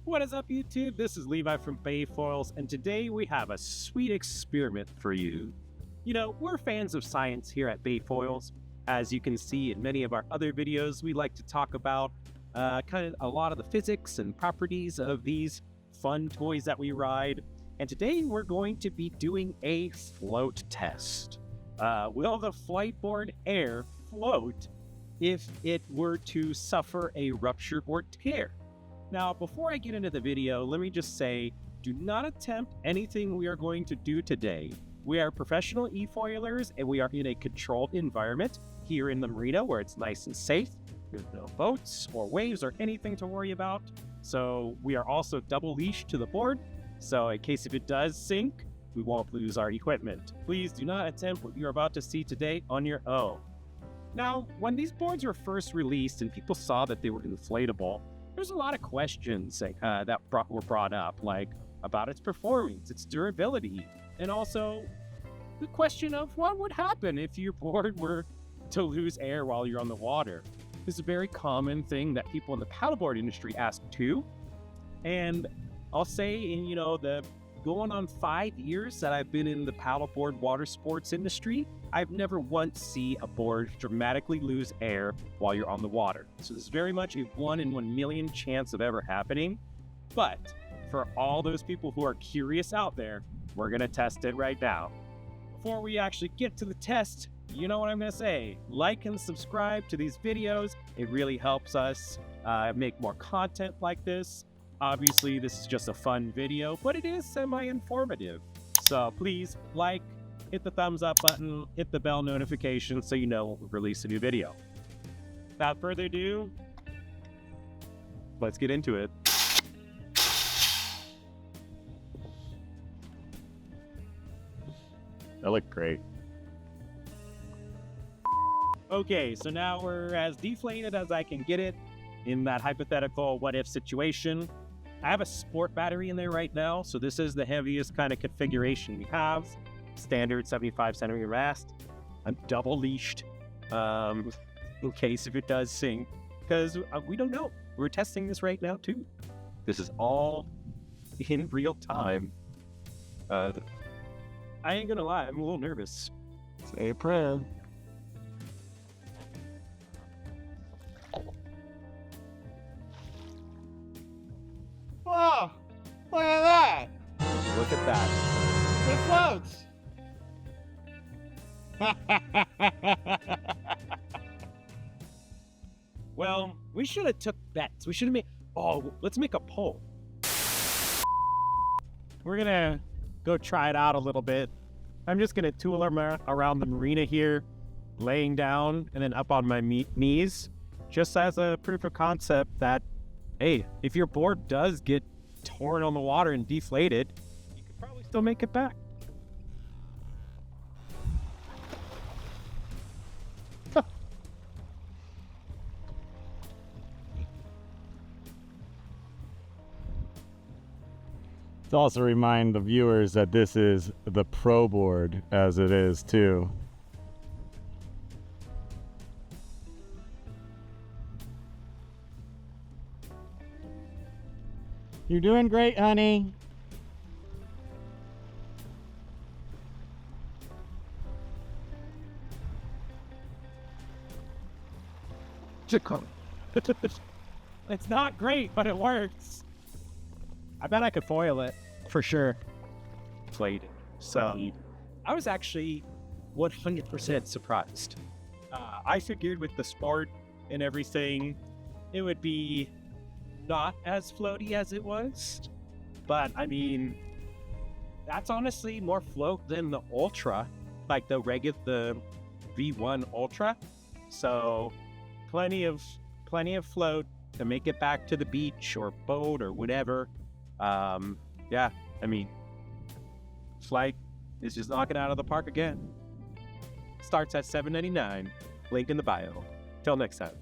What is up, YouTube? This is Levi from BayFoils, and today we have a sweet experiment for you. You know, we're fans of science here at BayFoils. As you can see in many of our other videos, we like to talk about kind of a lot of the physics and properties of these fun toys that we ride. And today we're going to be doing a float test. Will the Fliteboard AIR float if it were to suffer a rupture or tear? Now, before I get into the video, let me just say, do not attempt anything we are going to do today. We are professional efoilers, and we are in a controlled environment here in the marina where it's nice and safe. There's no boats or waves or anything to worry about. So we are also double leashed to the board. So in case if it does sink, we won't lose our equipment. Please do not attempt what you're about to see today on your own. Now, when these boards were first released and people saw that they were inflatable, there's a lot of questions that were brought up, like about its performance, its durability, and also the question of what would happen if your board were to lose air while you're on the water. This is a very common thing that people in the paddleboard industry ask too. And I'll say in, the going on 5 years that I've been in the paddleboard water sports industry, I've never once seen a board dramatically lose air while you're on the water. So this is very much a 1 in 1 million chance of ever happening. But for all those people who are curious out there, we're gonna test it right now. Before we actually get to the test, you know what I'm gonna say. Like and subscribe to these videos. It really helps us make more content like this. Obviously, this is just a fun video, but it is semi-informative. So please like, hit the thumbs up button, hit the bell notification so you know when we release a new video. Without further ado, let's get into it. That looked great. Okay, so now we're as deflated as I can get it in that hypothetical what-if situation. I have a sport battery in there right now, so this is the heaviest kind of configuration we have. Standard 75 centimeter mast. I'm double leashed in case if it does sink, because we don't know. We're testing this right now too. This is all in real time. I ain't gonna lie, I'm a little nervous. Say a prayer. Oh, look at that! Look at that. It floats! Well, we should have took bets. We should have made... Oh, let's make a poll. We're gonna go try it out a little bit. I'm just gonna tool around the marina here, laying down and then up on my knees, just as a proof of concept that, hey, if your board does get torn on the water and deflated, you can probably still make it back. To also remind the viewers that this is the pro board as it is too. You're doing great, honey. It's not great, but it works. I bet I could foil it for sure. Played. So I was actually 100% surprised. I figured with the sport and everything, it would be not as floaty as it was. But I mean, that's honestly more float than the Ultra, like the V1 Ultra. So plenty of float to make it back to the beach or boat or whatever. Yeah, I mean, Flight is just knocking out of the park again. Starts at $7.99. Link in the bio. Till next time.